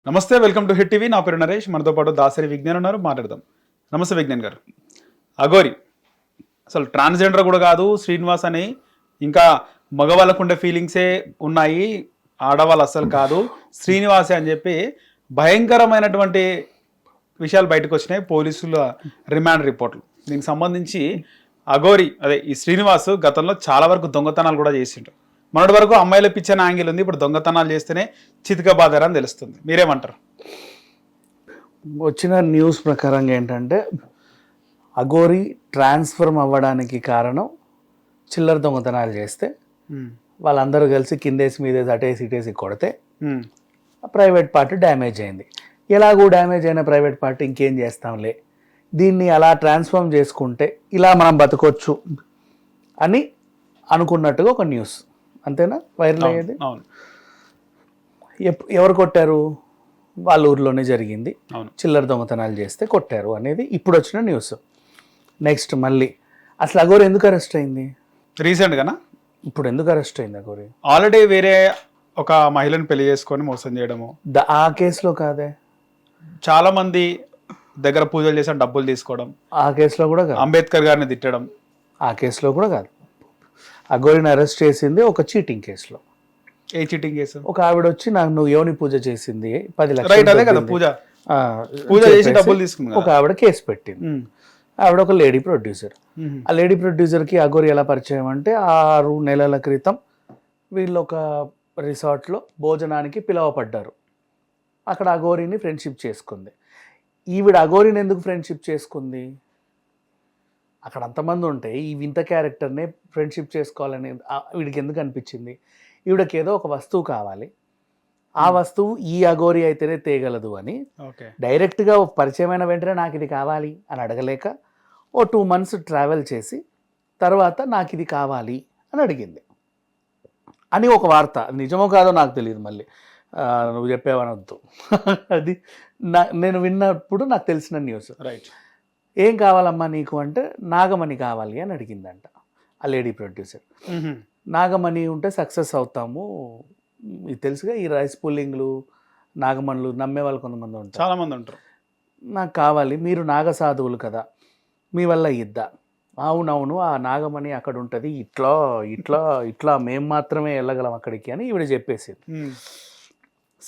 నమస్తే, welcome to hit TV. నా పేరు నరేష్. మనతో పాటు దాసరి విజ్ఞాన్ ఉన్నారు, మాట్లాడదాం. నమస్తే విజ్ఞాన్ గారు. అఘోరి అసలు ట్రాన్స్జెండర్ కూడా కాదు, శ్రీనివాస్ అని ఇంకా మగవాళ్ళకు ఉండే ఫీలింగ్సే ఉన్నాయి, ఆడవాళ్ళు అస్సలు కాదు, శ్రీనివాసే అని చెప్పి భయంకరమైనటువంటి విషయాలు బయటకు వచ్చినాయి. పోలీసుల రిమాండ్ రిపోర్ట్లు. దీనికి సంబంధించి అఘోరి అదే ఈ శ్రీనివాస్ గతంలో చాలా వరకు దొంగతనాలు కూడా చేసిండ్రు. మొన్నటి వరకు అమ్మాయిల పిచ్చని యాంగిల్ ఉంది, ఇప్పుడు దొంగతనాలు చేస్తేనే చితిక బాధారని తెలుస్తుంది. మీరేమంటారు? వచ్చిన న్యూస్ ప్రకారంగా ఏంటంటే అఘోరి ట్రాన్స్ఫర్మ్ అవ్వడానికి కారణం చిల్లర దొంగతనాలు చేస్తే వాళ్ళందరూ కలిసి కిందేసి మీదేసి అటేసి ఇటేసి కొడితే ప్రైవేట్ పార్టీ డ్యామేజ్ అయింది. ఎలాగూ డ్యామేజ్ అయిన ప్రైవేట్ పార్టీ ఇంకేం చేస్తాంలే, దీన్ని అలా ట్రాన్స్ఫార్మ్ చేసుకుంటే ఇలా మనం బతకొచ్చు అని అనుకున్నట్టుగా ఒక న్యూస్, అంతేనా వైరల్ అయ్యేది. ఎవరు కొట్టారు? వాళ్ళ ఊర్లోనే జరిగింది, చిల్లర దొంగతనాలు చేస్తే కొట్టారు అనేది ఇప్పుడు వచ్చిన న్యూస్. నెక్స్ట్ మళ్ళీ అసలు అఘోరి ఎందుకు అరెస్ట్ అయింది? రీసెంట్గానా? ఇప్పుడు ఎందుకు అరెస్ట్ అయింది అఘోరి? ఆల్రెడీ వేరే ఒక మహిళను పెళ్లి చేసుకొని మోసం చేయడము. ఆ కేసులో కాదే, చాలా మంది దగ్గర పూజలు చేసిన డబ్బులు తీసుకోవడం, ఆ కేసులో కూడా కాదు. అంబేద్కర్ గారిని తిట్టడం, ఆ కేసులో కూడా కాదు. అఘోరిని అరెస్ట్ చేసింది ఒక చీటింగ్ కేసులో. ఏ చీటింగ్ కేసు? ఒక ఆవిడ వచ్చి నాకు నువ్వు యోని పూజ చేసింది 10 రైట్, అదే కదా లక్షలు పూజ పూజ చేసి డబ్బులు తీసుకుంది. ఒక ఆవిడ కేసు పెట్టింది. ఆవిడ ఒక లేడీ ప్రొడ్యూసర్. ఆ లేడీ ప్రొడ్యూసర్కి అఘోరి ఎలా పరిచయం అంటే 6 నెలల క్రితం వీళ్ళు ఒక రిసార్ట్లో భోజనానికి పిలువపడ్డారు. అక్కడ అఘోరిని ఫ్రెండ్షిప్ చేసుకుంది. ఈవిడ అఘోరిని ఎందుకు ఫ్రెండ్షిప్ చేసుకుంది? అక్కడ అంతమంది ఉంటే ఈ వింత క్యారెక్టర్నే ఫ్రెండ్షిప్ చేసుకోవాలని వీడికి ఎందుకు అనిపించింది? ఈవిడకి ఏదో ఒక వస్తువు కావాలి, ఆ వస్తువు ఈ అఘోరి అయితేనే తేగలదు అని డైరెక్ట్గా పరిచయమైన వెంటనే నాకు ఇది కావాలి అని అడగలేక 2 months ట్రావెల్ చేసి తర్వాత నాకు ఇది కావాలి అని అడిగింది అని ఒక వార్త. నిజమో కాదో నాకు తెలియదు, మళ్ళీ నువ్వు చెప్పేవనొద్దు. అది నేను విన్నప్పుడు నాకు తెలిసిన న్యూస్. రైట్. ఏం కావాలమ్మా నీకు అంటే నాగమణి కావాలి అని అడిగిందంట ఆ లేడీ ప్రొడ్యూసర్. నాగమణి ఉంటే సక్సెస్ అవుతాము, ఇది తెలుసుగా, ఈ రైస్ పుల్లింగ్లు నాగమణులు నమ్మే వాళ్ళు కొంతమంది ఉంటారు, చాలా మంది ఉంటారు. నాకు కావాలి, మీరు నాగ సాధువులు కదా, మీ వల్ల ఇద్దా? అవునవును, ఆ నాగమణి అక్కడ ఉంటుంది, ఇట్లా ఇట్లా ఇట్లా మేము మాత్రమే వెళ్ళగలం అక్కడికి అని ఈవిడ చెప్పేసింది.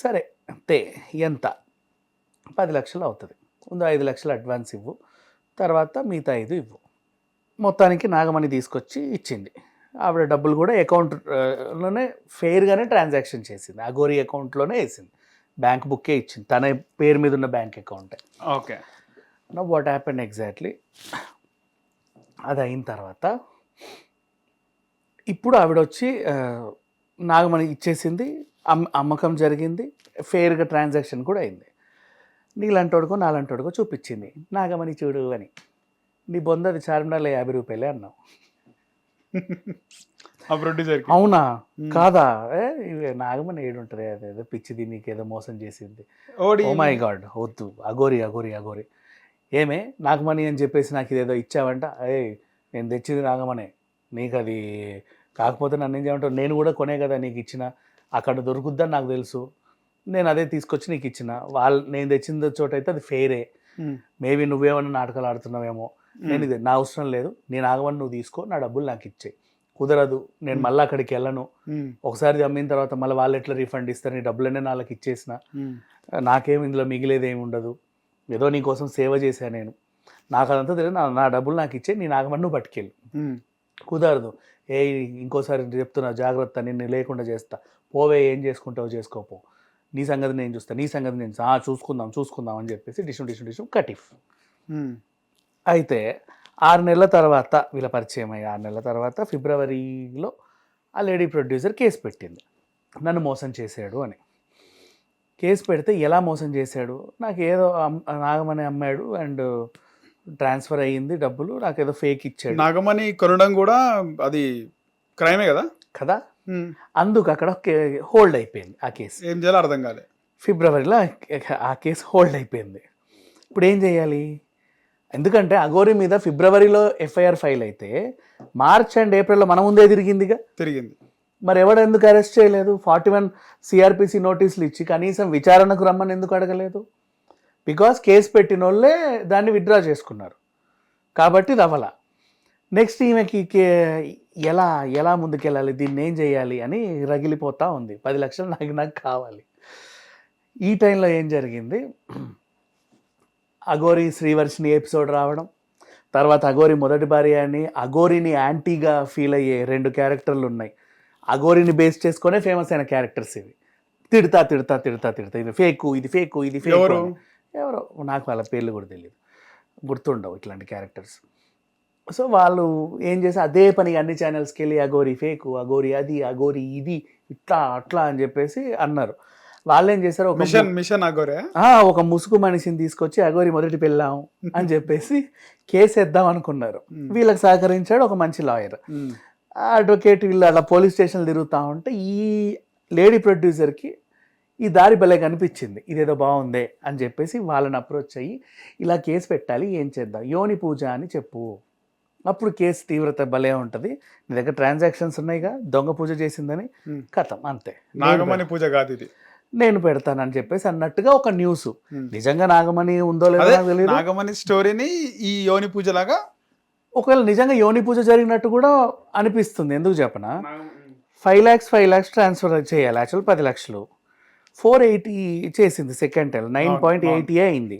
సరే అంతే, ఎంత? 10 లక్షలు అవుతుంది, ముందు 5 లక్షలు అడ్వాన్స్ ఇవ్వు, తర్వాత మిగతా 5 ఇవ్వు. మొత్తానికి నాగమణి తీసుకొచ్చి ఇచ్చింది. ఆవిడ డబ్బులు కూడా అకౌంట్లోనే ఫెయిర్గానే ట్రాన్సాక్షన్ చేసింది, అఘోరి అకౌంట్లోనే వేసింది, బ్యాంక్ బుక్కే ఇచ్చింది, తన పేరు మీద ఉన్న బ్యాంక్ అకౌంటే. Okay. No what happen exactly, అది అయిన తర్వాత ఇప్పుడు ఆవిడ వచ్చి నాగమణి ఇచ్చేసింది, అమ్మకం జరిగింది, ఫెయిర్గా ట్రాన్సాక్షన్ కూడా అయింది. నీలాంటోడుకో నాలాంటోడుకో చూపించింది, నాగమణి చూడు అని. నీ బొందది చార్మినార్లో 50 రూపాయలే అన్నావు. అవునా కాదా? నాగమణి ఏడుంటుంది, అదేదో పిచ్చిది, నీకేదో మోసం చేసింది. ఓ మై గాడ్, వద్దు, అఘోరి అఘోరి అఘోరి. ఏమే నాగమణి అని చెప్పేసి నాకు ఇదేదో ఇచ్చావంట? నేను తెచ్చింది నాగమణి, నీకు అది కాకపోతే నన్ను ఏం చేయమంటావు? నేను కూడా కొనే కదా నీకు ఇచ్చిన, అక్కడ దొరుకుద్దని నాకు తెలుసు, నేను అదే తీసుకొచ్చి నీకు ఇచ్చిన. నేను తెచ్చిన చోట అయితే అది ఫెయిరే, మేబీ నువ్వేమన్నా నాటకాలు ఆడుతున్నావేమో, నేను ఇది నా అవసరం లేదు, నేను నాగమణి నువ్వు తీసుకో, నా డబ్బులు నాకు ఇచ్చేయి. కుదరదు, నేను మళ్ళీ అక్కడికి వెళ్ళను, ఒకసారి అమ్మిన తర్వాత మళ్ళీ వాళ్ళు ఎట్లా రీఫండ్ ఇస్తారు, నీ డబ్బులనే వాళ్ళకి ఇచ్చేసిన, నాకేం ఇందులో మిగిలేదేమి ఉండదు, ఏదో నీకోసం సేవ చేశాను నేను, నాకు అదంతా తెలియదు, నా డబ్బులు నాకు ఇచ్చే, నీ నాగమణి నువ్వు పట్టుకెళ్ళు. కుదరదు, ఇంకోసారి చెప్తున్నా జాగ్రత్త, నిన్ను లేకుండా చేస్తా, పోవే, ఏం చేసుకుంటావు చేసుకోపో, నీ సంగతి నేను చూస్తా, నీ సంగతి నేను చూసుకుందాం అని చెప్పేసి డిషం కటిఫ్. అయితే 6 నెలల తర్వాత వీళ్ళ పరిచయం అయ్యి 6 నెలల తర్వాత ఫిబ్రవరిలో ఆ లేడీ ప్రొడ్యూసర్ కేసు పెట్టింది, నన్ను మోసం చేశాడు అని. కేసు పెడితే ఎలా మోసం చేశాడు? నాకు ఏదో నాగమణి అమ్మాడు అండ్ ట్రాన్స్ఫర్ అయ్యింది డబ్బులు, నాకేదో ఫేక్ ఇచ్చాడు. నాగమణి కొనడం కూడా అది క్రైమే కదా కదా, అందుకు అక్కడ హోల్డ్ అయిపోయింది ఆ కేసు. ఏం చేయాలో అర్థం కాలేదు. ఫిబ్రవరిలో ఆ కేసు హోల్డ్ అయిపోయింది. ఇప్పుడు ఏం చేయాలి? ఎందుకంటే అఘోరి మీద ఫిబ్రవరిలో ఎఫ్ఐఆర్ ఫైల్ అయితే మార్చ్ అండ్ ఏప్రిల్లో మన ముందే తిరిగింది. మరి ఎవడు ఎందుకు అరెస్ట్ చేయలేదు? 41 సిఆర్పిసి నోటీసులు ఇచ్చి కనీసం విచారణకు రమ్మని ఎందుకు అడగలేదు? బికాస్ కేసు పెట్టిన వాళ్ళే దాన్ని విత్డ్రా చేసుకున్నారు కాబట్టి రవల. నెక్స్ట్ ఈమెకి ఎలా ఎలా ముందుకెళ్ళాలి, దీన్ని ఏం చేయాలి అని రగిలిపోతూ ఉంది. 10 లక్షలు నాకు కావాలి. ఈ టైంలో ఏం జరిగింది, అఘోరి శ్రీవర్షిని ఎపిసోడ్ రావడం, తర్వాత అఘోరి మొదటి భార్య అని అఘోరిని యాంటీగా ఫీల్ అయ్యే 2 క్యారెక్టర్లు ఉన్నాయి. అఘోరిని బేస్ చేసుకునే ఫేమస్ అయిన క్యారెక్టర్స్ ఇవి. తిడతా ఇది ఫేకు, ఇది ఫేకు, ఇది ఫేకు. ఎవరో నాకు వాళ్ళ పేర్లు కూడా తెలియదు, గుర్తుండవు ఇట్లాంటి క్యారెక్టర్స్. సో వాళ్ళు ఏం చేసి అదే పని అన్ని ఛానల్స్కి వెళ్ళి అఘోరి ఫేకు, అఘోరి అది, అఘోరి ఇది, ఇట్లా అట్లా అని చెప్పేసి అన్నారు. వాళ్ళు ఏం చేశారు, ఒక ముసుగు మనిషిని తీసుకొచ్చి అఘోరి మొదటి పెళ్ళాం అని చెప్పేసి కేసు వేద్దాం అనుకున్నారు. వీళ్ళకి సహకరించాడు ఒక మంచి లాయర్, అడ్వకేట్. వీళ్ళు అలా పోలీస్ స్టేషన్లు తిరుగుతూ ఉంటే ఈ లేడీ ప్రొడ్యూసర్కి ఈ దారి భలే కనిపించింది, ఇదేదో బాగుందే అని చెప్పేసి వాళ్ళని అప్రోచ్ అయ్యి ఇలా కేసు పెట్టాలి, ఏం చేద్దాం, యోని పూజ అని చెప్పు, అప్పుడు కేసు తీవ్రత భలే ఉంటుంది, నీ దగ్గర ట్రాన్సాక్షన్స్ ఉన్నాయిగా, దొంగ పూజ చేసిందని కథం అంతే, నాగమణి పూజ కాదు ఇది, నేను పెడతానని చెప్పేసి అన్నట్టుగా ఒక న్యూస్. నిజంగా నాగమణి ఉందో లేదో నాకు తెలియదు. నాగమణి స్టోరీని ఈ యోని పూజ లాగా, ఒకవేళ నిజంగా యోని పూజ జరిగినట్టు కూడా అనిపిస్తుంది. ఎందుకు చెప్పనా, 5 lakhs ట్రాన్స్ఫర్ చేయాలి, యాక్చువల్ 10 లక్షలు, 480 చేసింది సెకండ్ టైం, 9.80 అయింది.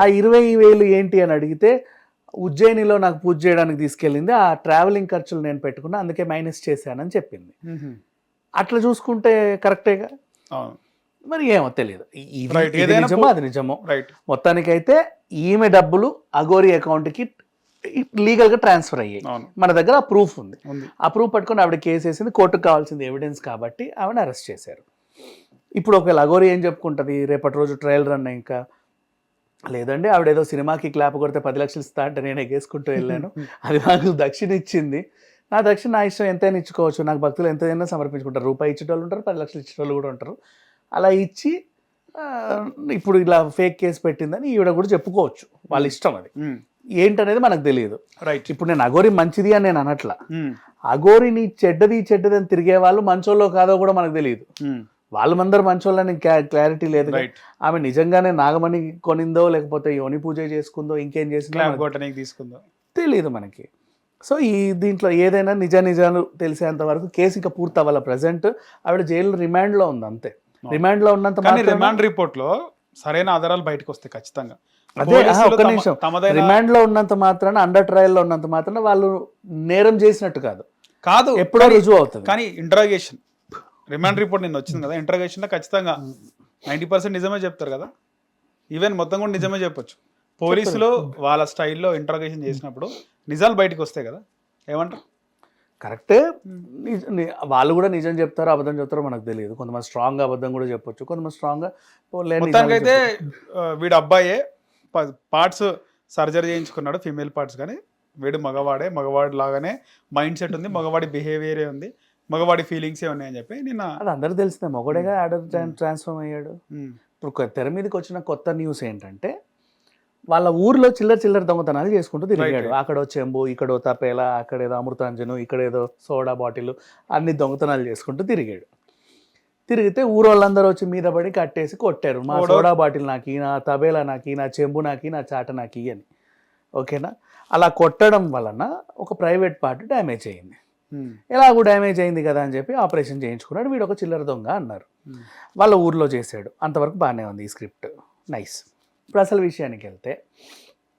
ఆ 20,000 ఏంటి అని అడిగితే ఉజ్జయినిలో నాకు పూజ చేయడానికి తీసుకెళ్ళింది, ఆ ట్రావెలింగ్ ఖర్చులు నేను పెట్టుకున్నా, అందుకే మైనస్ చేశానని చెప్పింది. అట్లా చూసుకుంటే కరెక్టేగా. మరి ఏమో తెలియదు, ఇది నిజమో అది నిజమో. మొత్తానికైతే ఈమె డబ్బులు అఘోరి అకౌంట్కి లీగల్గా ట్రాన్స్ఫర్ అయ్యాయి. మన దగ్గర ఆ ప్రూఫ్ ఉంది. ఆ ప్రూఫ్ పట్టుకొని ఆవిడ కేసు వేసింది, కోర్టుకు కావాల్సింది ఎవిడెన్స్ కాబట్టి ఆవిడ అరెస్ట్ చేశారు. ఇప్పుడు ఒకవేళ అఘోరి ఏం చెప్పుకుంటుంది, రేపటి రోజు ట్రయల్ రన్ ఇంకా లేదండి ఆవిడ ఏదో సినిమాకి క్లాప్ కొడితే 10 లక్షలు ఇస్తా అంటే నేను ఎగేసుకుంటూ వెళ్ళాను, అది నాకు దక్షిణ ఇచ్చింది, నా దక్షిణ నా ఇష్టం ఎంతైనా ఇచ్చుకోవచ్చు, నాకు భక్తులు ఎంతైనా సమర్పించుకుంటారు, రూపాయి ఇచ్చేటోళ్ళు ఉంటారు, 10 లక్షలు ఇచ్చేటోళ్ళు కూడా ఉంటారు. అలా ఇచ్చి ఇప్పుడు ఇలా ఫేక్ కేసు పెట్టిందని ఈవిడ కూడా చెప్పుకోవచ్చు, వాళ్ళ ఇష్టం, అది ఏంటనేది మనకు తెలియదు. ఇప్పుడు నేను అఘోరి మంచిది అని నేను అనట్లా, అఘోరిని చెడ్డది అని తిరిగే వాళ్ళు మంచోళ్ళో కాదో కూడా మనకు తెలియదు. వాళ్ళందరూ మంచోళ్ళని క్లారిటీ లేదు. ఆమె నిజంగానే నాగమణి కొనిందో లేకపోతే యోని పూజ చేసుకుందో ఇంకేం చేసిందో తెలియదు మనకి. సో ఈ దీంట్లో ఏదైనా నిజాలు తెలిసేంత వరకు కేసు ఇంకా పూర్తి అవ్వాలి. ప్రజెంట్ ఆవిడ జైలు రిమాండ్లో ఉంది, అంతే. రిమాండ్లో ఉన్నంత రిమాండ్ రిపోర్ట్ లో సరైన ఆధారాలు బయటకు వస్తాయి ఖచ్చితంగా. అదే ఒక్క నిమిషం, రిమాండ్ లో ఉన్నంత మాత్రాన, అండర్ ట్రయల్ లో ఉన్నంత మాత్రాన వాళ్ళు నేరం చేసినట్టు కాదు, ఎప్పుడో రుజువు అవుతుంది. కానీ ఇంటరాగేషన్ రిమాండ్ రిపోర్ట్ నిన్న వచ్చింది కదా, ఇంటరాగేషన్ లో ఖచ్చితంగా 90% నిజమే చెప్తారు కదా, ఈవెన్ మొత్తం కూడా నిజమే చెప్పొచ్చు. పోలీసులు వాళ్ళ స్టైల్లో ఇంటరాగేషన్ చేసినప్పుడు నిజాలు బయటకు వస్తాయి కదా, ఏమంటారు? కరెక్టే, వాళ్ళు కూడా నిజం చెప్తారో అబద్ధం చెప్తారో మనకు తెలియదు. కొంతమంది స్ట్రాంగ్ అబద్ధం కూడా చెప్పొచ్చు, కొంతమంది స్ట్రాంగ్ గా. మొత్తానికైతే వీడు అబ్బాయే పార్ట్స్ సర్జరీ చేయించుకున్నాడు, ఫీమేల్ పార్ట్స్, కానీ వీడు మగవాడి లాగానే మైండ్ సెట్ ఉంది, మగవాడి బిహేవియరే ఉంది, మగవాడి ఫీలింగ్సే ఉన్నాయని చెప్పి నిన్న అది అందరూ తెలిసిందే. మగవాడిగా ఆర్డర్ ట్రాన్స్ఫార్మ్ అయ్యాడు. ఇప్పుడు తెర మీదకి వచ్చిన కొత్త న్యూస్ ఏంటంటే వాళ్ళ ఊర్లో చిల్లర దొంగతనాలు చేసుకుంటూ తిరిగాడు. అక్కడో చెంబు, ఇక్కడో తపేలా, అక్కడేదో అమృతాంజను, ఇక్కడేదో సోడా బాటిల్, అన్ని దొంగతనాలు చేసుకుంటూ తిరిగాడు. తిరిగితే ఊరోళ్ళందరూ వచ్చి మీద పడి కట్టేసి కొట్టారు, మా సోడా బాటిల్ నాకి, నా తబేలా నాకి, నా చెంబు నాకి, నా చాట నాకి అని. ఓకేనా, అలా కొట్టడం వలన ఒక ప్రైవేట్ పార్టీ డ్యామేజ్ అయింది. ఎలాగూ డ్యామేజ్ అయింది కదా అని చెప్పి ఆపరేషన్ చేయించుకున్నాడు. వీడు ఒక చిల్లర దొంగ అన్నారు, వాళ్ళ ఊర్లో చేశాడు. అంతవరకు బాగానే ఉంది ఈ స్క్రిప్ట్, నైస్. ఇప్పుడు అసలు విషయానికి వెళ్తే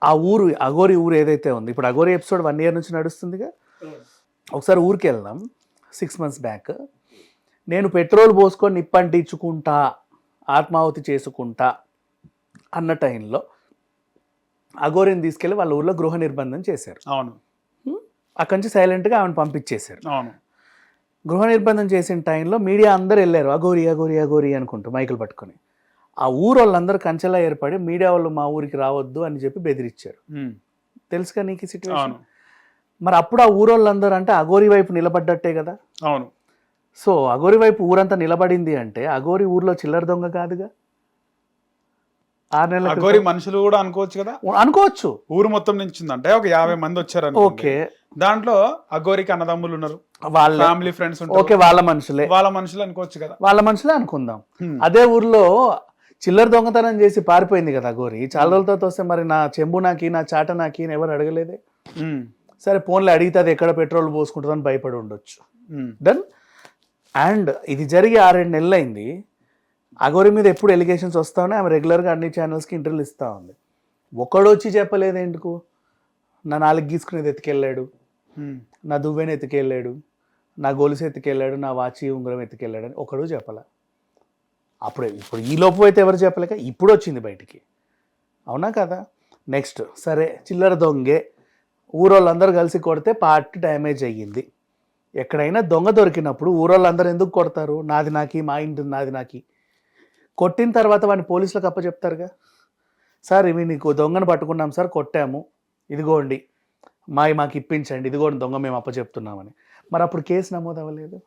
ఆ ఊరు అఘోరి ఊరు ఏదైతే ఉంది, ఇప్పుడు అఘోరి ఎపిసోడ్ 1 year నుంచి నడుస్తుందిగా. ఒకసారి ఊరికి వెళ్దాం. 6 months బ్యాక్ నేను పెట్రోల్ పోసుకొని నిప్పంటించుకుంటా, ఆత్మాహుతి చేసుకుంటా అన్న టైంలో అఘోరిని తీసుకెళ్ళి వాళ్ళ ఊర్లో గృహ నిర్బంధం చేశారు. అవును, అక్కడి నుంచి సైలెంట్గా ఆమెను పంపించేశారు. అవును, గృహ నిర్బంధం చేసిన టైంలో మీడియా అందరు వెళ్ళారు, అఘోరి అఘోరి అఘోరి అనుకుంటూ మైకులు పట్టుకొని. ఆ ఊరు వాళ్ళందరూ కంచెలా ఏర్పడి మీడియా వాళ్ళు మా ఊరికి రావద్దు అని చెప్పి బెదిరించారు. తెలుసుగా నీకు ఈ సిచ్యువేషన్. మరి అప్పుడు ఆ ఊరోళ్ళందరూ అంటే అఘోరి వైపు నిలబడ్డట్టే కదా. అవును. సో అఘోరి వైపు ఊరంతా నిలబడింది అంటే అఘోరి ఊర్లో చిల్లర దొంగ కాదుగా. 6 నెలల అఘోరి మనుషులు కూడా అనుకోవచ్చు కదా, అనుకోవచ్చు. ఊరు మొత్తం నుంచి అంటే ఒక 50 మంది వచ్చారు. ఓకే, దాంట్లో అఘోరికి అన్నదమ్ములు ఉన్నారు, వాళ్ళే ఫ్యామిలీ ఫ్రెండ్స్ ఓకే, వాళ్ళ మనుషులే వాళ్ళ మనుషులు అనుకోవచ్చు కదా. వాళ్ళ మనుషులే అనుకుందాం. అదే ఊర్లో చిల్లర దొంగతనం చేసి పారిపోయింది కదా గోరి, చాలా రోజులతో వస్తే మరి నా చెంబు నాకి, నా చాట నాకి అని ఎవరు అడగలేదే. సరే ఫోన్లో అడిగితే అది ఎక్కడ పెట్రోల్ పోసుకుంటుందని భయపడి ఉండొచ్చు. డన్. అండ్ ఇది జరిగి 6-7 నెలలు అయింది. అగోరి మీద ఎప్పుడు ఎలిగేషన్స్ వస్తా ఉన్నాయి. ఆమె రెగ్యులర్గా అన్ని ఛానల్స్కి ఇంటర్వ్యూలు ఇస్తూ ఉంది. ఒకడు వచ్చి చెప్పలేదు ఎందుకు, నా నాలుగు గీసుకునేది ఎత్తుకెళ్ళాడు, నా దువ్వెని ఎత్తుకెళ్ళాడు, నా గొలుసు ఎత్తుకెళ్ళాడు, నా వాచి ఉంగరం ఎత్తుకెళ్ళాడు అని ఒకడు చెప్పాల. అప్పుడే ఇప్పుడు ఈ లోపు అయితే ఎవరు చెప్పలేక ఇప్పుడు వచ్చింది బయటికి, అవునా కదా. నెక్స్ట్ సరే చిల్లర దొంగే, ఊరోళ్ళందరూ కలిసి కొడితే పార్టీ డ్యామేజ్ అయ్యింది. ఎక్కడైనా దొంగ దొరికినప్పుడు ఊరోళ్ళందరూ ఎందుకు కొడతారు, నాది నాకి, మా ఇంటి నాది నాకి. కొట్టిన తర్వాత వాడిని పోలీసులకు అప్పచెప్తారుగా, సార్ ఇవి నీకు దొంగను పట్టుకున్నాం సార్, కొట్టాము, ఇదిగోండి మాకు ఇప్పించండి, ఇదిగోండి దొంగ మేము అప్పచెప్తున్నామని. మరి అప్పుడు కేసు నమోదు అవ్వలేదు.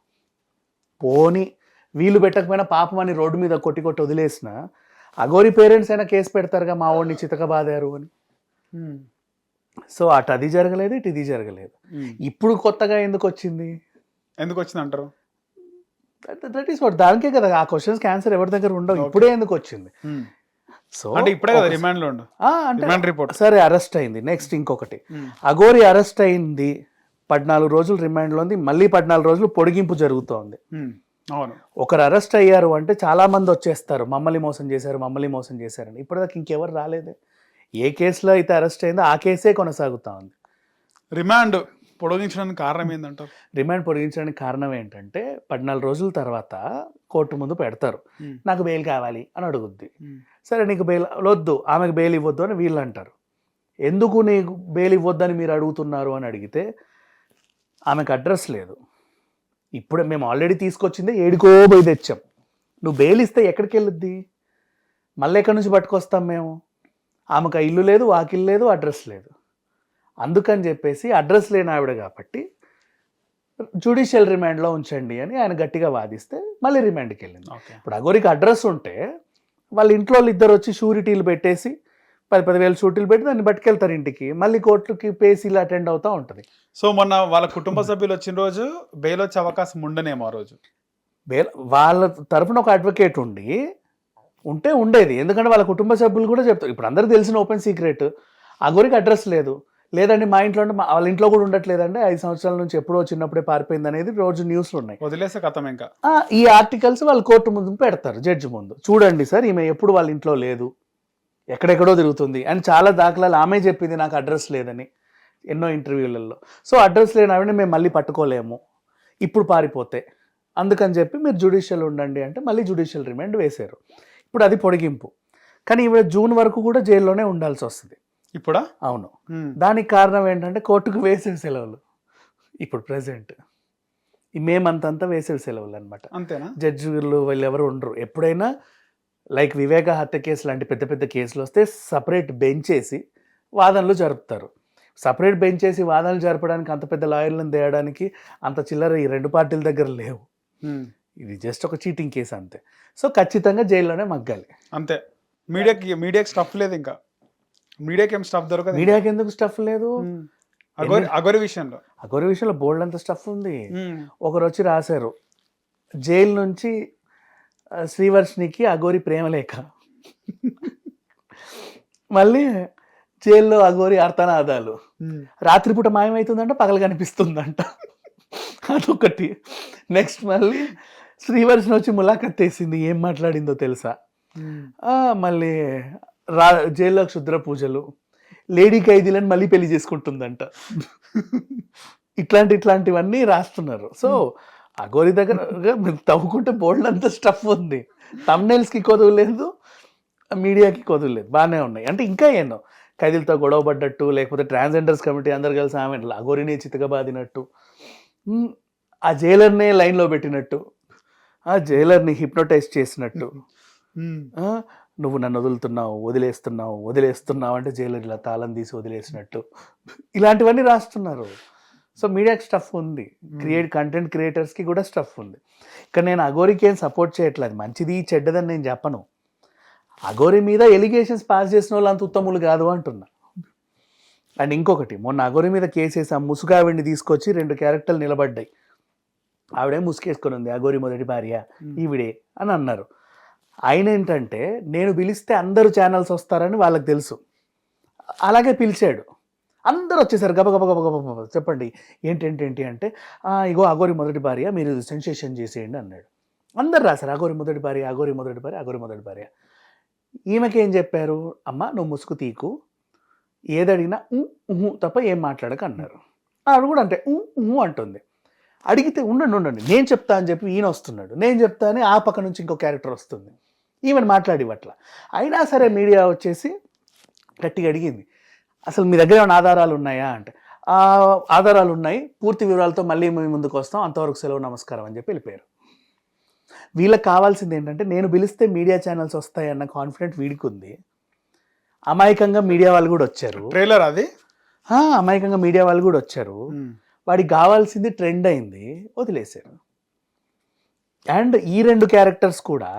పోనీ వీళ్ళు పెట్టకపోయినా పాపం అని రోడ్డు మీద కొట్టి కొట్టి వదిలేసిన అగోరి పేరెంట్స్ అయినా కేసు పెడతారుగా, మా వాడిని చితకబాదారు అని. సో అటు అది జరగలేదు, ఇటు ఇది జరగలేదు. ఇప్పుడు కొత్తగా ఎందుకు వచ్చింది అంటారు? దట్ ఈస్ వాట్, దానికే కదా ఆ క్వశ్చన్స్కి ఆన్సర్ ఎవరి దగ్గర ఉండవు. ఇప్పుడే ఎందుకు వచ్చింది? సో అంటే ఇప్పుడే కదా రిమాండ్ లో రిపోర్ట్. సరే అరెస్ట్ అయింది. నెక్స్ట్ ఇంకొకటి, అగోరి అరెస్ట్ అయింది, 14 రోజులు రిమాండ్లో ఉంది, మళ్ళీ 14 రోజులు పొడిగింపు జరుగుతోంది. అవును. ఒకరు అరెస్ట్ అయ్యారు అంటే చాలా మంది వచ్చేస్తారు, మమ్మల్ని మోసం చేశారని. ఇప్పటిదాకా ఇంకెవరు రాలేదే. ఏ కేసులో అయితే అరెస్ట్ అయిందో ఆ కేసే కొనసాగుతా ఉంది. రిమాండ్ పొడిగించడానికి కారణం ఏంటంటారు? రిమాండ్ పొడిగించడానికి కారణం ఏంటంటే 14 రోజుల తర్వాత కోర్టు ముందు పెడతారు, నాకు బెయిల్ కావాలి అని అడుగుద్ది. సరే నీకు బెయిల్ వద్దు, ఆమెకు బెయిల్ ఇవ్వద్దు అని వీళ్ళు అంటారు. ఎందుకు నీకు బెయిల్ ఇవ్వద్దని మీరు అడుగుతున్నారు అని అడిగితే ఆమెకు అడ్రస్ లేదు. ఇప్పుడే మేము ఆల్రెడీ తీసుకొచ్చింది 7కో పోయి తెచ్చాం, నువ్వు బెయిల్ ఇస్తే ఎక్కడికి వెళ్ళొద్ది, మళ్ళీ ఎక్కడి నుంచి పట్టుకొస్తాం మేము? ఆమెకు ఇల్లు లేదు, వాకిల్ లేదు, అడ్రస్ లేదు. అందుకని చెప్పేసి అడ్రస్ లేని ఆవిడ కాబట్టి జ్యుడిషియల్ రిమాండ్లో ఉంచండి అని ఆయన గట్టిగా వాదిస్తే మళ్ళీ రిమాండ్కి వెళ్ళింది. ఇప్పుడు అగోరికి అడ్రస్ ఉంటే వాళ్ళ ఇంట్లో ఇద్దరు వచ్చి షూరిటీలు పెట్టేసి 10,000 షూరిటీలు పెట్టి దాన్ని పట్టుకెళ్తారు ఇంటికి, మళ్ళీ కోర్టుకి పేసీలు అటెండ్ అవుతూ ఉంటుంది. సో మొన్న వాళ్ళ కుటుంబ సభ్యులు వచ్చిన రోజు బెయిల్ వచ్చే అవకాశం ఉండనేమో. ఆ రోజు బెయిల్ వాళ్ళ తరఫున ఒక అడ్వకేట్ ఉంటే ఉండేది, ఎందుకంటే వాళ్ళ కుటుంబ సభ్యులు కూడా చెప్తారు. ఇప్పుడు అందరూ తెలిసిన ఓపెన్ సీక్రెట్, అగోరికి అడ్రస్ లేదండి మా ఇంట్లో, వాళ్ళ ఇంట్లో కూడా ఉండట్లేదండి, 5 సంవత్సరాల నుంచి ఎప్పుడో చిన్నప్పుడే పారిపోయింది అనేది రోజు న్యూస్లు ఉన్నాయి. వదిలేసే కథం ఇంకా ఈ ఆర్టికల్స్ వాళ్ళు కోర్టు ముందు పెడతారు, జడ్జి ముందు. చూడండి సార్, ఈమె ఎప్పుడు వాళ్ళ ఇంట్లో లేదు, ఎక్కడెక్కడో తిరుగుతుంది అని చాలా దాఖలాలు ఆమె చెప్పింది, నాకు అడ్రస్ లేదని ఎన్నో ఇంటర్వ్యూలలో. సో అడ్రస్ లేని ఆవిడని మేము మళ్ళీ పట్టుకోలేము ఇప్పుడు పారిపోతే, అందుకని చెప్పి మీరు జ్యుడిషియల్ ఉండండి అంటే మళ్ళీ జ్యుడిషియల్ రిమాండ్ వేశారు. ఇప్పుడు అది పొడిగింపు. కానీ ఈవిడ జూన్ వరకు కూడా జైల్లోనే ఉండాల్సి వస్తుంది ఇప్పుడా? అవును. దానికి కారణం ఏంటంటే కోర్టుకు వేసవి సెలవులు. ఇప్పుడు ప్రెసెంట్ ఈ మే మంత్ అంతా వేసవి సెలవులు అనమాట. అంతేనా? జడ్జిలు వీళ్ళు ఎవరు ఉండరు. ఎప్పుడైనా లైక్ వివేక హత్య కేసు లాంటి పెద్ద పెద్ద కేసులు వస్తే సపరేట్ బెంచ్ వేసి వాదనలు జరుపుతారు. సపరేట్ బెంచ్ వేసి వాదనలు జరపడానికి అంత పెద్ద లాయర్లను తేయడానికి అంత చిల్లర ఈ 2 పార్టీల దగ్గర లేవు. ఇది జస్ట్ ఒక చీటింగ్ కేసు అంతే. సో ఖచ్చితంగా జైల్లోనే మగ్గాలి అంతే. మీడియాకి స్టఫ్ లేదు, ఇంకా మీడియాకి ఏం స్టఫ్ దొరకదు. మీడియాకి ఎందుకు స్టఫ్ లేదు? అగోరి విషయంలో బోల్డ్ అంత స్టఫ్ ఉంది. ఒకరు వచ్చి రాశారు, జైలు నుంచి శ్రీవర్షినికి అగోరి ప్రేమలేఖ, మళ్ళీ జైల్లో అగోరి అర్థనాదాలు, రాత్రిపూట మాయమవుతుందంట, పగలు కనిపిస్తుందంట, అదొకటి. నెక్స్ట్ మళ్ళీ శ్రీవర్షిని వచ్చి ములాఖత్ వేసింది, ఏం మాట్లాడిందో తెలుసా? మళ్ళీ జైల్లో క్షుద్ర పూజలు, లేడీ ఖైదీలను మళ్ళీ పెళ్లి చేసుకుంటుందంట. ఇట్లాంటివన్నీ రాస్తున్నారు. సో అగోరి దగ్గర తవ్వుకుంటే బోల్డ్ అంత స్టఫ్ ఉంది. థంబ్నెయిల్స్కి కొదువు లేదు, మీడియాకి కొదువు లేదు, బాగానే ఉన్నాయి. అంటే ఇంకా ఎన్నో ఖైదీలతో గొడవ పడ్డట్టు, లేకపోతే ట్రాన్స్జెండర్స్ కమిటీ అందరు కలిసి ఆమె అగోరిని చితకబాదినట్టు, ఆ జైలర్నే లైన్లో పెట్టినట్టు, ఆ జైలర్ని హిప్నోటైజ్ చేసినట్టు, నువ్వు నన్ను వదిలేస్తున్నావు అంటే జైలర్ ఇలా తాళం తీసి వదిలేసినట్టు, ఇలాంటివన్నీ రాస్తున్నారు. సో మీడియాకి స్టఫ్ ఉంది, కంటెంట్ క్రియేటర్స్కి కూడా స్టఫ్ ఉంది. ఇక్కడ నేను అగోరికి ఏం సపోర్ట్ చేయట్లేదు, మంచిది చెడ్డదని నేను చెప్పను. అగోరి మీద ఎలిగేషన్స్ పాస్ చేసిన వాళ్ళు అంత ఉత్తములు కాదు అంటున్నా. అండ్ ఇంకొకటి, మొన్న అగోరి మీద కేసు వేసి ఆ ముసుగావిడిని తీసుకొచ్చి 2 క్యారెక్టర్లు నిలబడ్డాయి. ఆవిడే ముసుకేసుకొని ఉంది, అఘోరి మొదటి భార్య ఈవిడే అని అన్నారు. ఆయన ఏంటంటే నేను పిలిస్తే అందరూ ఛానల్స్ వస్తారని వాళ్ళకి తెలుసు, అలాగే పిలిచాడు. అందరూ వచ్చేసారు గబగబ గబగబ. చెప్పండి ఏంటి అంటే ఇగో అఘోరి మొదటి భార్య, మీరు సెన్సేషన్ చేసేయండి అన్నాడు. అందరు రాశారు అఘోరి మొదటి భార్య, అఘోరి మొదటి భార్య, అఘోరి మొదటి భార్య. ఈమెకి ఏం చెప్పారు, అమ్మ నువ్వు ముసుగు తీకు, ఏదడిగినా తప్ప ఏం మాట్లాడక అన్నారు. ఆవిడ కూడా అంటే అంటుంది. అడిగితే ఉండండి నేను చెప్తా అని చెప్పి ఈయన వస్తున్నాడు, నేను చెప్తా అని ఆ పక్క నుంచి ఇంకో క్యారెక్టర్ వస్తుంది. ఈమెను మాట్లాడివట్ల. అయినా సరే మీడియా వచ్చేసి గట్టిగా అడిగింది, అసలు మీ దగ్గర ఏమైనా ఆధారాలు ఉన్నాయా అంటే ఆధారాలు ఉన్నాయి, పూర్తి వివరాలతో మళ్ళీ మేము ముందుకు వస్తాం, అంతవరకు సెలవు నమస్కారం అని చెప్పి వెళ్ళిపోయారు. వీళ్ళకి కావాల్సింది ఏంటంటే నేను పిలిస్తే మీడియా ఛానల్స్ వస్తాయన్న కాన్ఫిడెంట్ వీడికి ఉంది. అమాయకంగా మీడియా వాళ్ళు కూడా వచ్చారు. ట్రైలర్ అది అమాయకంగా మీడియా వాళ్ళు కూడా వచ్చారు. వాడికి కావాల్సింది ట్రెండ్ అయింది, వదిలేశారు. అండ్ ఈ 2 క్యారెక్టర్స్ కూడా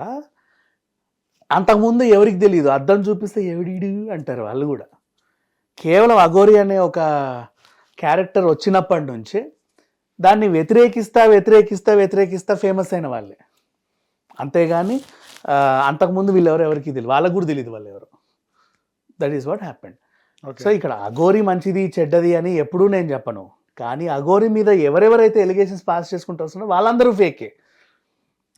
అంతకుముందు ఎవరికి తెలియదు, అద్దం చూపిస్తే ఎవడీడు అంటారు వాళ్ళు కూడా. కేవలం అఘోరి అనే ఒక క్యారెక్టర్ వచ్చినప్పటి నుంచే దాన్ని వ్యతిరేకిస్తా ఫేమస్ అయిన వాళ్ళే. అంతేగాని అంతకుముందు వీళ్ళు ఎవరికి తెలియదు, వాళ్ళకు కూడా తెలియదు వాళ్ళు ఎవరు. That is what happened. So ఇక్కడ అఘోరి మంచిది చెడ్డది అని ఎప్పుడూ నేను చెప్పను, కానీ అఘోరి మీద ఎవరెవరైతే ఎలిగేషన్స్ పాస్ చేసుకుంటూ వస్తున్నారో వాళ్ళందరూ ఫేకే.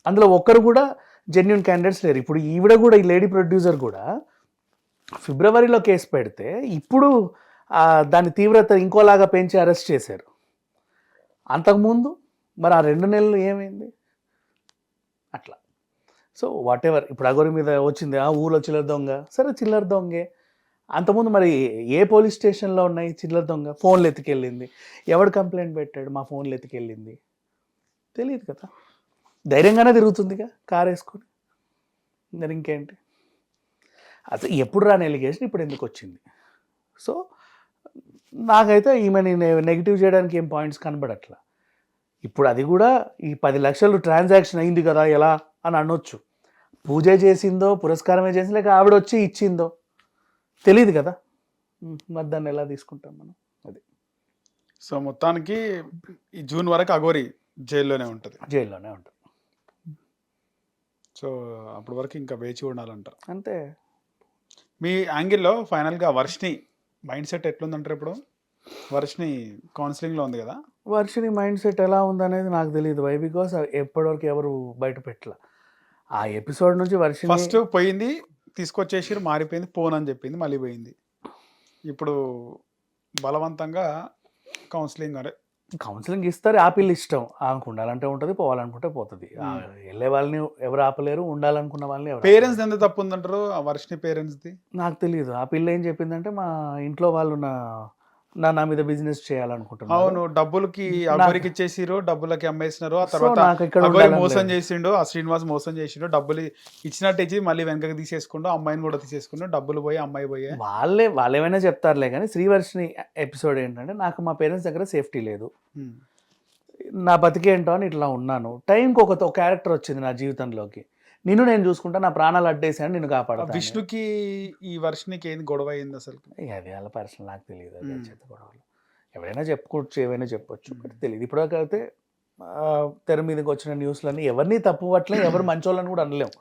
అందులో ఒక్కరు కూడా జెన్యున్ క్యాండిడేట్స్ లేరు. ఇప్పుడు ఈవిడ కూడా, ఈ లేడీ ప్రొడ్యూసర్ కూడా ఫిబ్రవరిలో కేసు పెడితే ఇప్పుడు దాని తీవ్రత ఇంకోలాగా పెంచి అరెస్ట్ చేశారు. అంతకుముందు మరి ఆ 2 నెలలు ఏమైంది అట్లా. సో వాట్ ఎవర్, ఇప్పుడు అఘోరి మీద వచ్చింది ఊళ్ళో చిల్లర దొంగ, సరే చిల్లర దొంగే. అంతకుముందు మరి ఏ పోలీస్ స్టేషన్లో ఉన్నాయి చిల్లర దొంగ? ఫోన్లు ఎత్తుకెళ్ళింది, ఎవడు కంప్లైంట్ పెట్టాడు మా ఫోన్లు ఎత్తుకెళ్ళింది తెలియదు కదా. ధైర్యంగానే తిరుగుతుందిగా కారు వేసుకొని. మరి ఇంకేంటి, అసలు ఎప్పుడు రాని ఎలిగేషన్ ఇప్పుడు ఎందుకు వచ్చింది? సో నాకైతే ఈమెని నెగిటివ్ చేయడానికి ఏం పాయింట్స్ కనబడట్లా. ఇప్పుడు అది కూడా ఈ 10 లక్షలు ట్రాన్సాక్షన్ అయింది కదా ఎలా అని అనొచ్చు. పూజ చేసిందో పురస్కారమే చేసిందో లేక ఆవిడ వచ్చి ఇచ్చిందో తెలియదు కదా, మరి దాన్ని ఎలా తీసుకుంటాం మనం? అది. సో మొత్తానికి ఈ జూన్ వరకు అఘోరి జైల్లోనే ఉంటుంది. సో అప్పటి వరకు ఇంకా వేచి ఉండాలంటారు అంతే. మీ యాంగిల్లో ఫైనల్గా వర్షిని మైండ్ సెట్ ఎట్లుందంటారు? ఇప్పుడు వర్షిని కౌన్సిలింగ్లో ఉంది కదా, వర్షిని మైండ్ సెట్ ఎలా ఉందనేది నాకు తెలియదు. వై బికాస్ ఎప్పటివరకు ఎవరు బయట పెట్టలే. ఆ ఎపిసోడ్ నుంచి వర్షిని ఫస్ట్ పోయింది, తీసుకొచ్చేసి మారిపోయింది, పోనని చెప్పింది, మళ్ళీ పోయింది. ఇప్పుడు బలవంతంగా కౌన్సిలింగ్ ఇస్తారు. ఆపిల్ ఇష్టం, ఆమెకు ఉండాలంటే ఉంటుంది, పోవాలనుకుంటే పోతుంది. వెళ్ళే వాళ్ళని ఎవరు ఆపలేరు, ఉండాలనుకున్న వాళ్ళని ఎవరు. పేరెంట్స్ ఎంత తప్పు ఉందంటారు ఆ వర్షిని పేరెంట్స్ది? నాకు తెలియదు. ఆ పిల్ల ఏం చెప్పిందంటే మా ఇంట్లో వాళ్ళు నా మీద బిజినెస్ చేయాలనుకుంటున్నాను. అవును, డబ్బులకి అఘోరికి ఇచ్చేసిరు, డబ్బులకి అమ్మేసినారు. ఆ తర్వాత అఘోరి మోసం చేసిండు, ఆ శ్రీనివాస్ మోసం చేసిండు, డబ్బులు ఇచ్చినట్టు ఇచ్చి మళ్ళీ వెనకకి తీసేసుకుంటూ అమ్మాయిని కూడా తీసేసుకుంటూ డబ్బులు పోయి అమ్మాయి పోయి వాళ్ళు ఏమైనా చెప్తారులే. కానీ శ్రీవర్షిని ఎపిసోడ్ ఏంటంటే, నాకు మా పేరెంట్స్ దగ్గర సేఫ్టీ లేదు, నా బతికేంటో అని ఇట్లా ఉన్నాను. టైంకి ఒక క్యారెక్టర్ వచ్చింది నా జీవితంలోకి, నేను చూసుకుంటా, నా ప్రాణాలు అడ్డేసాను, నేను కాపాడుతాను. విష్ణుకి ఈ వర్షినికి ఏంది గొడవ అయింది అసలు? అది వాళ్ళ పర్సనల్, నాకు తెలియదు. అది చెత్త గొడవలు ఎవరైనా చెప్పుకోవచ్చు, ఏమైనా చెప్పొచ్చు, తెలియదు. ఇప్పటికైతే తెర మీదకి వచ్చిన న్యూస్లన్నీ ఎవరిని తప్పు పట్టలే, ఎవరు మంచోళ్ళని కూడా అనలేము.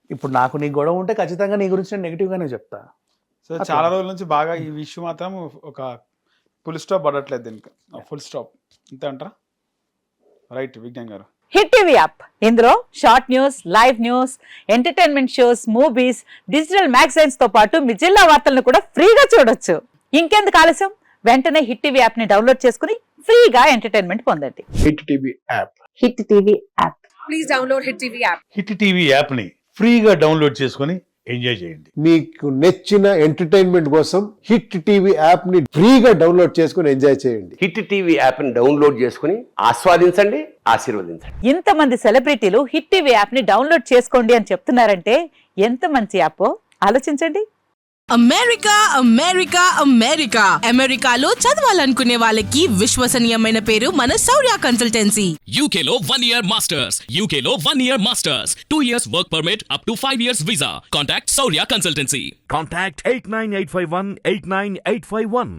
ఇప్పుడు నాకు నీ గొడవ ఉంటే ఖచ్చితంగా నీ గురించి నేను నెగిటివ్గానే చెప్తా. సో చాలా రోజుల నుంచి బాగా ఈ విషయం మాత్రం ఒక ఫుల్ స్టాప్ పడట్లేదు, దీనికి ఫుల్ స్టాప్ అంతే అంటారా? రైట్ విజ్ఞాన్ గారు. హిట్ టీవీ యాప్, ఇందులో short news, live news, entertainment shows, movies, digital magazines తో పాటు మీ జిల్లా వార్తలను కూడా ఫ్రీగా చూడొచ్చు. ఇంకెందుకు ఆలస్యం, వెంటనే హిట్ టీవీ యాప్ ని డౌన్లోడ్ చేసుకుని ఫ్రీగా ఎంటర్టైన్మెంట్ పొందండి. Hit TV app, hit TV app, please download hit TV app. Hit TV app ని ఫ్రీగా డౌన్లోడ్ చేసుకుని ఎంజాయ్ చేయండి. మీకు నచ్చిన ఎంటర్టైన్మెంట్ కోసం హిట్ టీవీ యాప్ ని ఫ్రీగా డౌన్లోడ్ చేసుకుని ఎంజాయ్ చేయండి. హిట్ టీవీ యాప్ ని డౌన్లోడ్ చేసుకుని ఆస్వాదించండి, ఆశీర్వదించండి. ఇంతమంది సెలబ్రిటీలు హిట్ టీవీ యాప్ ని డౌన్లోడ్ చేసుకోండి అని చెప్తున్నారంటే ఎంత మంచి యాప్ ఆలోచించండి. అమెరికా అమెరికా అమెరికా అమెరికాలో చదవాలనుకునే వాళ్ళకి విశ్వసనీయమైన పేరు మన శౌర్య కన్సల్టెన్సీ. UK లో 1 year masters, UK లో 1 year masters, 2 years work permit up to 5 years visa. Contact Saurya Consultancy. Contact 89851 89851.